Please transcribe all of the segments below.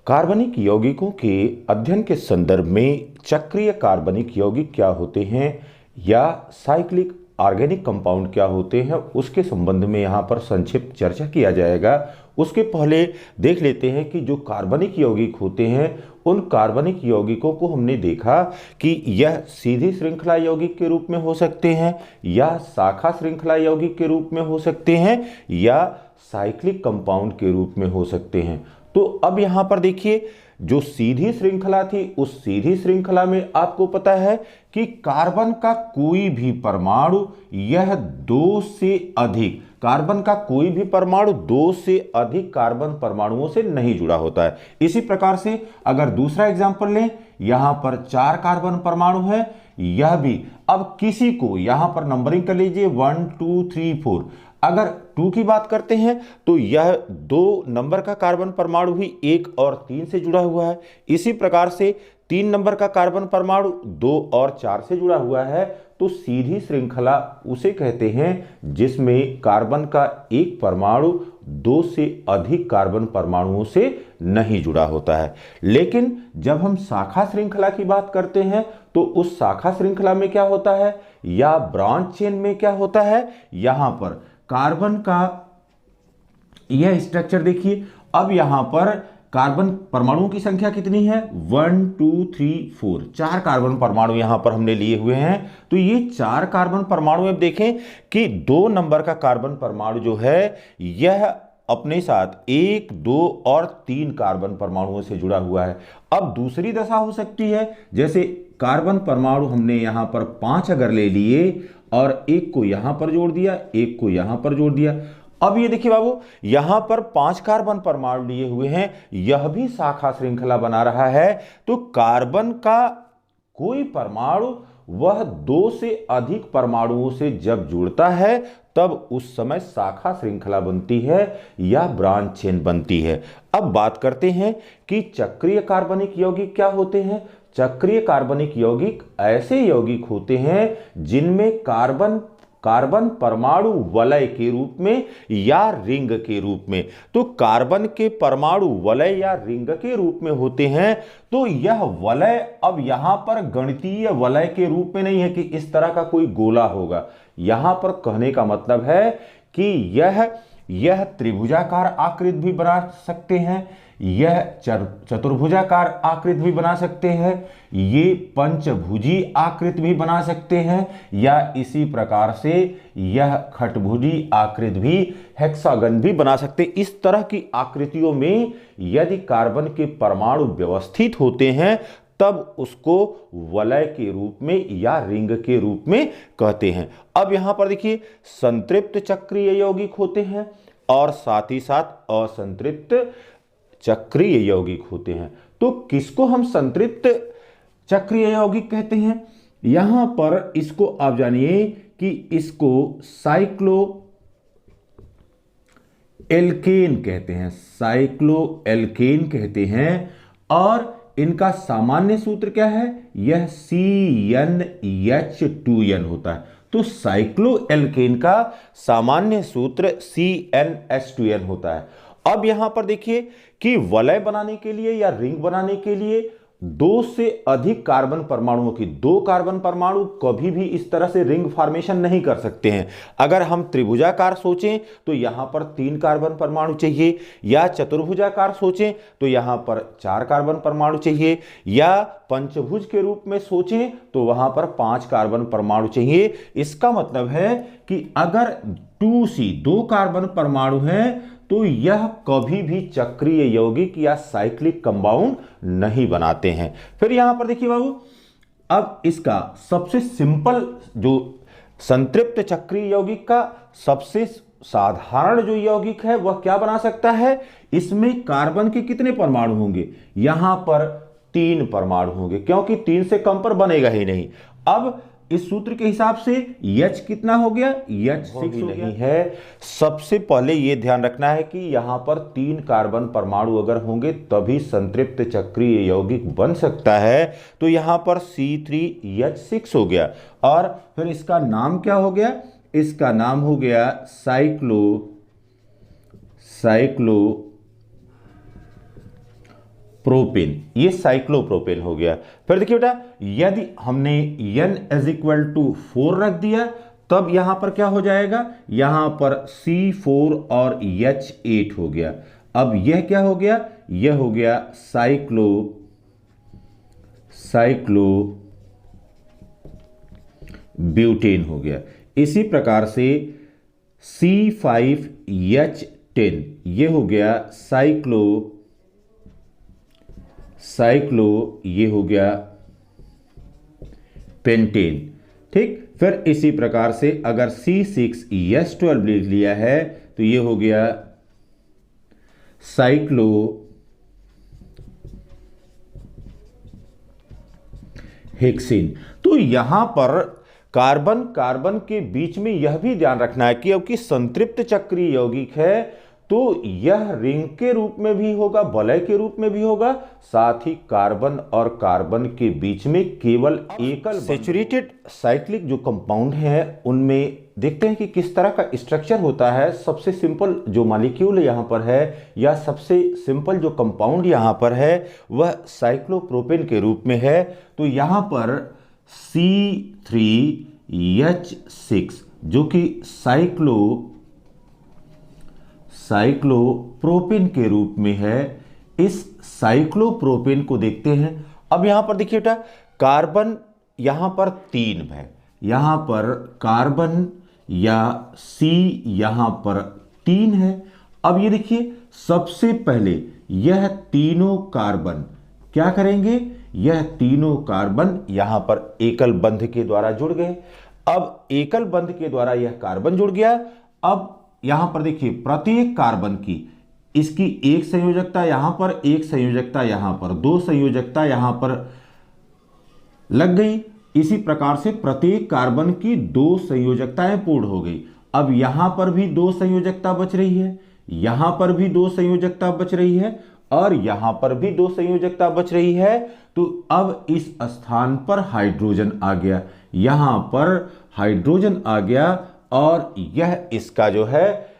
कार्बनिक यौगिकों के अध्ययन के संदर्भ में चक्रीय कार्बनिक यौगिक क्या होते हैं या साइक्लिक ऑर्गेनिक कंपाउंड क्या होते हैं उसके संबंध में यहाँ पर संक्षिप्त चर्चा किया जाएगा। उसके पहले देख लेते हैं कि जो कार्बनिक यौगिक होते हैं उन कार्बनिक यौगिकों को हमने देखा कि यह सीधी श्रृंखला यौगिक के रूप में हो सकते हैं या शाखा श्रृंखला यौगिक के रूप में हो सकते हैं या साइक्लिक कंपाउंड के रूप में हो सकते हैं। तो अब यहां पर देखिए, जो सीधी श्रृंखला थी उस सीधी श्रृंखला में आपको पता है कि कार्बन का कोई भी परमाणु यह दो से अधिक कार्बन परमाणुओं से नहीं जुड़ा होता है। इसी प्रकार से अगर दूसरा एग्जांपल लें, यहां पर 4 कार्बन परमाणु है, यह भी अब किसी को यहां पर नंबरिंग कर लीजिए 1 2 3 4। अगर 2 की बात करते हैं तो यह 2 नंबर का कार्बन परमाणु भी 1 और 3 से जुड़ा हुआ है। इसी प्रकार से 3 नंबर का कार्बन परमाणु 2 और 4 से जुड़ा हुआ है। तो सीधी श्रृंखला उसे कहते हैं जिसमें कार्बन का एक परमाणु 2 से अधिक कार्बन परमाणुओं से नहीं जुड़ा होता है। लेकिन जब हम शाखा श्रृंखला की बात करते हैं तो उस शाखा श्रृंखला में क्या होता है या ब्रांच चेन में क्या होता है, यहां पर कार्बन का यह स्ट्रक्चर देखिए। अब यहां पर कार्बन परमाणुओं की संख्या कितनी है 1 2 3 4, 4 कार्बन परमाणु यहां पर हमने लिए हुए हैं। तो ये 4 कार्बन परमाणु में देखें कि 2 नंबर का कार्बन परमाणु जो है यह अपने साथ 1 2 और 3 कार्बन परमाणुओं से जुड़ा हुआ है। अब दूसरी दशा हो सकती है, जैसे कार्बन परमाणु हमने यहां पर 5 अगर ले लिए और एक को यहां पर जोड़ दिया, एक को यहां पर जोड़ दिया। अब ये देखिए बाबू, यहां पर 5 कार्बन परमाणु लिए हुए हैं, यह भी शाखा श्रृंखला बना रहा है। तो कार्बन का कोई परमाणु वह 2 से अधिक परमाणुओं से जब जुड़ता है तब उस समय शाखा श्रृंखला बनती है या ब्रांच चेन बनती है। अब बात करते हैं कि चक्रीय कार्बनिक यौगिक क्या होते हैं। चक्रीय कार्बनिक यौगिक ऐसे यौगिक होते हैं जिनमें कार्बन परमाणु वलय के रूप में या रिंग के रूप में, तो कार्बन के परमाणु वलय या रिंग के रूप में होते हैं। तो यह वलय अब यहां पर गणितीय वलय के रूप में नहीं है कि इस तरह का कोई गोला होगा। यहां पर कहने का मतलब है कि यह त्रिभुजाकार आकृति भी बना सकते हैं, यह चतुर्भुजाकार आकृति भी बना सकते हैं, ये पंचभुजी आकृति भी बना सकते हैं, या इसी प्रकार से यह खटभुजी आकृति भी, हेक्सागन भी बना सकते हैं। इस तरह की आकृतियों में यदि कार्बन के परमाणु व्यवस्थित होते हैं तब उसको वलय के रूप में या रिंग के रूप में कहते हैं। अब यहां पर देखिए, संतृप्त चक्रीय यौगिक होते हैं और साथ ही साथ असंतृप्त चक्रीय यौगिक होते हैं। तो किसको हम संतृप्त चक्रीय यौगिक कहते हैं? यहां पर इसको आप जानिए कि इसको साइक्लो एल्केन कहते हैं, साइक्लो एल्केन कहते हैं। और इनका सामान्य सूत्र क्या है, यह CnH2n होता है। तो साइक्लो एल्केन का सामान्य सूत्र CnH2n होता है। अब यहां पर देखिए कि वलय बनाने के लिए या रिंग बनाने के लिए 2 से अधिक कार्बन परमाणुओं की, 2 कार्बन परमाणु कभी भी इस तरह से रिंग फॉर्मेशन नहीं कर सकते हैं। अगर हम त्रिभुजाकार सोचें तो यहां पर 3 कार्बन परमाणु चाहिए, या चतुर्भुजाकार सोचें तो यहां पर 4 कार्बन परमाणु चाहिए, या पंचभुज के रूप में सोचें तो वहां पर 5 कार्बन परमाणु चाहिए। इसका मतलब है कि अगर 2C 2 कार्बन परमाणु हैं तो यह कभी भी चक्रीय यौगिक या साइक्लिक कंपाउंड नहीं बनाते हैं। फिर यहां पर देखिए बाबू, अब इसका सबसे सिंपल जो संतृप्त चक्रीय यौगिक का सबसे साधारण जो यौगिक है वह क्या बना सकता है, इसमें कार्बन के कितने परमाणु होंगे, यहां पर 3 परमाणु होंगे, क्योंकि 3 से कम पर बनेगा ही नहीं। अब इस सूत्र के हिसाब से H कितना हो गया, H6 नहीं है। सबसे पहले यह ध्यान रखना है कि यहां पर 3 कार्बन परमाणु अगर होंगे तभी संतृप्त चक्रीय यौगिक बन सकता है। तो यहां पर C3H6 हो गया। और फिर इसका नाम क्या हो गया, इसका नाम हो गया प्रोपेन, ये साइक्लोप्रोपेन हो गया। फिर देखिए बेटा, यदि हमने n = 4 रख दिया तब यहां पर क्या हो जाएगा, यहां पर C4 और H8 हो गया। अब यह क्या हो गया, यह हो गया साइक्लोब्यूटेन हो गया। इसी प्रकार से C5H10 ये हो गया ये हो गया पेंटेन। ठीक, फिर इसी प्रकार से अगर C6H12 लिख लिया है तो ये हो गया साइक्लोहेक्सेन। तो यहां पर कार्बन कार्बन के बीच में यह भी ध्यान रखना है कि क्योंकि संतृप्त चक्रीय यौगिक है तो यह रिंग के रूप में भी होगा, वलय के रूप में भी होगा, साथ ही कार्बन और कार्बन के बीच में केवल एकल सैचुरेटेड साइक्लिक जो कंपाउंड है उनमें देखते हैं कि किस तरह का स्ट्रक्चर होता है। सबसे सिंपल जो मॉलिक्यूल यहां पर है या सबसे सिंपल जो कंपाउंड यहां पर है वह साइक्लोप्रोपेन के रूप में है। तो यहां पर C3H6 जो कि साइक्लोप्रोपेन के रूप में है, इस साइक्लोप्रोपेन को देखते हैं। अब यहां पर देखिए बेटा, कार्बन यहां पर 3 है, यहां पर कार्बन या C यहां पर 3 है। अब ये देखिए, सबसे पहले यह तीनों कार्बन क्या करेंगे, यह तीनों कार्बन यहां पर एकल बंध के द्वारा जुड़ गए। अब एकल बंध के द्वारा यह कार्बन जुड़ गया। अब यहां पर देखिए, प्रत्येक कार्बन की इसकी एक संयोजकता यहां पर, एक संयोजकता यहां पर, 2 संयोजकता यहां पर लग गई। इसी प्रकार से प्रत्येक कार्बन की 2 संयोजकताएं पूर्ण हो गई। अब यहां पर भी 2 संयोजकता बच रही है, यहां पर भी 2 संयोजकता बच रही है और यहां पर भी 2 संयोजकता बच रही है। तो अब इस स्थान पर हाइड्रोजन आ गया, यहां पर हाइड्रोजन आ गया और यह इसका जो है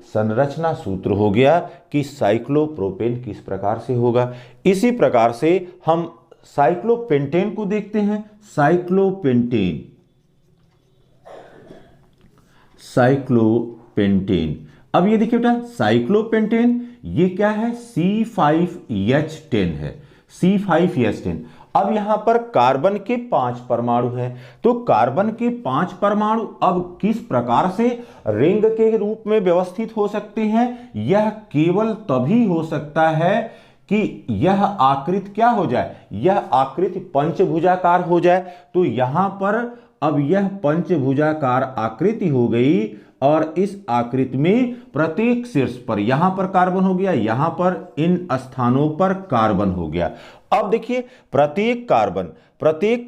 संरचना सूत्र हो गया कि साइक्लोप्रोपेन किस प्रकार से होगा। इसी प्रकार से हम साइक्लोपेंटेन को देखते हैं। साइक्लोपेंटेन, अब ये देखिए बेटा, साइक्लोपेंटेन ये क्या है, C5H10 है, C5H10। अब यहां पर कार्बन के 5 परमाणु हैं, तो कार्बन के 5 परमाणु अब किस प्रकार से रिंग के रूप में व्यवस्थित हो सकते हैं, यह केवल तभी हो सकता है कि यह आकृति क्या हो जाए, यह आकृति पंचभुजाकार हो जाए। तो यहां पर अब यह पंचभुजाकार आकृति हो गई और इस आकृति में प्रत्येक शीर्ष पर यहां पर कार्बन हो गया, यहां पर इन स्थानों पर कार्बन हो गया। अब देखिए, प्रत्येक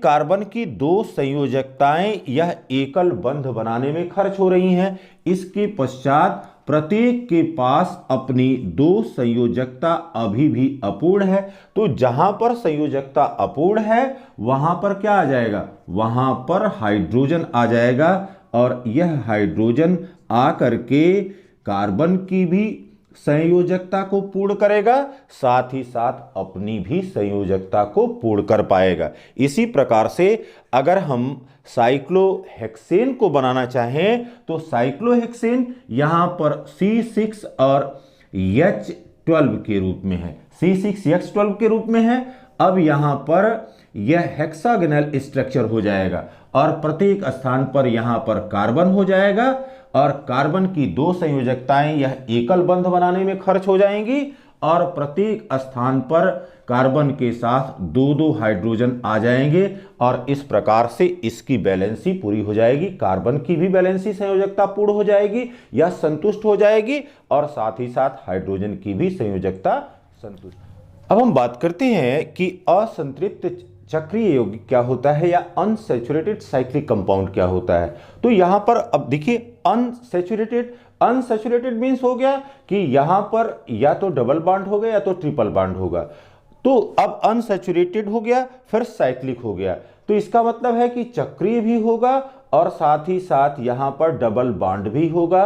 कार्बन की 2 संयोजकताएं यह एकल बंध बनाने में खर्च हो रही हैं। इसके पश्चात प्रत्येक के पास अपनी 2 संयोजकता अभी भी अपूर्ण है। तो जहां पर संयोजकता अपूर्ण है वहां पर क्या आ जाएगा, वहां पर हाइड्रोजन आ जाएगा और यह हाइड्रोजन आकर के कार्बन की भी संयोजकता को पूर्ण करेगा, साथ ही साथ अपनी भी संयोजकता को पूर्ण कर पाएगा। इसी प्रकार से अगर हम साइक्लोहेक्सेन को बनाना चाहें तो साइक्लोहेक्सेन यहां पर C6 और H12 के रूप में है, C6H12 के रूप में है। अब यहां पर यह हेक्सागोनल स्ट्रक्चर हो जाएगा और प्रत्येक स्थान पर यहां पर कार्बन हो जाएगा और कार्बन की 2 संयोजकताएं यह एकल बंध बनाने में खर्च हो जाएंगी और प्रत्येक स्थान पर कार्बन के साथ 2-2 हाइड्रोजन आ जाएंगे और इस प्रकार से इसकी बैलेंसी पूरी हो जाएगी। कार्बन की भी बैलेंसी संयोजकता पूर्ण हो जाएगी या संतुष्ट हो जाएगी और साथ ही साथ हाइड्रोजन की भी संयोजकता संतुष्ट। अब हम बात करते हैं कि असंतृप्त चक्रीय यौगिक क्या होता है या अनसैचुरेटेड साइक्लिक कंपाउंड क्या होता है। तो यहां पर अब देखिए, अनसैचुरेटेड मींस हो गया कि यहां पर या तो डबल बॉन्ड होगा या तो ट्रिपल बॉन्ड होगा। तो अब अनसैचुरेटेड हो गया, फिर साइक्लिक हो गया, तो इसका मतलब है कि चक्रीय भी होगा और साथ ही साथ यहां पर डबल बॉन्ड भी होगा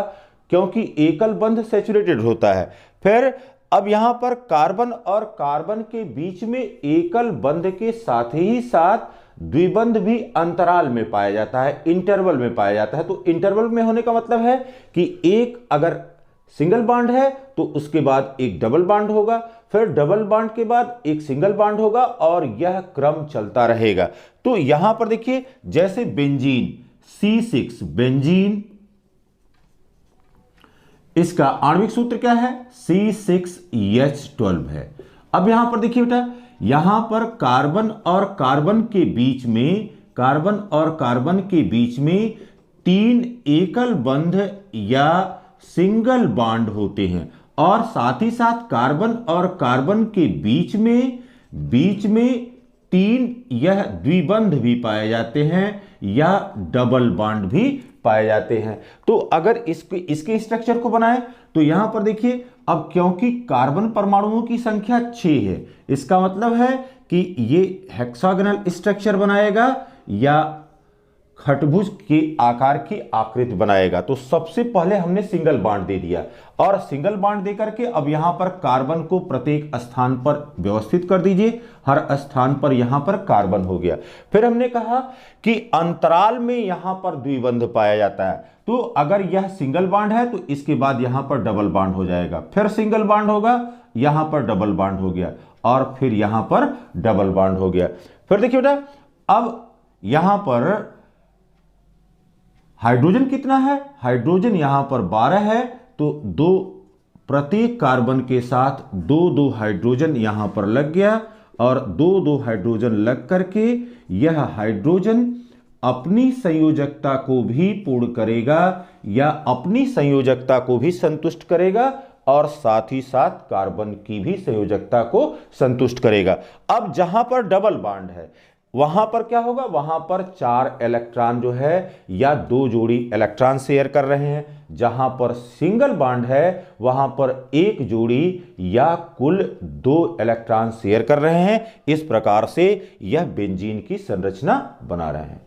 क्योंकि एकल बंध सैचुरेटेड होता है। फिर अब यहां पर कार्बन और कार्बन के बीच में एकल बंध के साथ ही साथ द्विबंध भी अंतराल में पाया जाता है, इंटरवल में पाया जाता है। तो इंटरवल में होने का मतलब है कि एक अगर सिंगल बॉन्ड है तो उसके बाद एक डबल बॉन्ड होगा, फिर डबल बॉन्ड के बाद एक सिंगल बॉन्ड होगा और यह क्रम चलता रहेगा। तो यहां पर देखिए जैसे बेंजीन C6 बेंजीन, इसका आणविक सूत्र क्या है C6H12 है। अब यहां पर देखिए बेटा, यहां पर कार्बन और कार्बन के बीच में, कार्बन और कार्बन के बीच में 3 एकल बंध या सिंगल बॉन्ड होते हैं और साथ ही साथ कार्बन और कार्बन के बीच में 3 यह द्विबंध भी पाए जाते हैं या डबल बॉन्ड भी पाए जाते हैं। तो अगर इसके स्ट्रक्चर को बनाएं तो यहां पर देखिए, अब क्योंकि कार्बन परमाणुओं की संख्या 6 है, इसका मतलब है कि ये हेक्सागोनल स्ट्रक्चर बनाएगा या खटभुज के आकार की आकृति बनाएगा। तो सबसे पहले हमने सिंगल बॉन्ड दे दिया और सिंगल बॉन्ड देकर के अब यहां पर कार्बन को प्रत्येक स्थान पर व्यवस्थित कर दीजिए, हर स्थान पर यहां पर कार्बन हो गया। फिर हमने कहा कि अंतराल में यहां पर द्विबंध पाया जाता है, तो अगर यह सिंगल बॉन्ड है तो इसके बाद यहां पर डबल बॉन्ड हो जाएगा, फिर सिंगल बॉन्ड होगा, यहां पर डबल बॉन्ड हो गया और फिर यहां पर डबल बॉन्ड हो गया। फिर देखिए बेटा, अब यहां पर हाइड्रोजन कितना है, हाइड्रोजन यहां पर 12 है, तो 2 प्रत्येक कार्बन के साथ 2 हाइड्रोजन यहां पर लग गया और 2 हाइड्रोजन लग करके यह हाइड्रोजन अपनी संयोजकता को भी पूर्ण करेगा या अपनी संयोजकता को भी संतुष्ट करेगा और साथ ही साथ कार्बन की भी संयोजकता को संतुष्ट करेगा। अब जहां पर डबल बॉन्ड है वहां पर क्या होगा, वहां पर 4 इलेक्ट्रॉन जो है या 2 जोड़ी इलेक्ट्रॉन शेयर कर रहे हैं, जहां पर सिंगल बॉन्ड है वहां पर 1 जोड़ी या कुल 2 इलेक्ट्रॉन शेयर कर रहे हैं। इस प्रकार से यह बेंजीन की संरचना बना रहे हैं।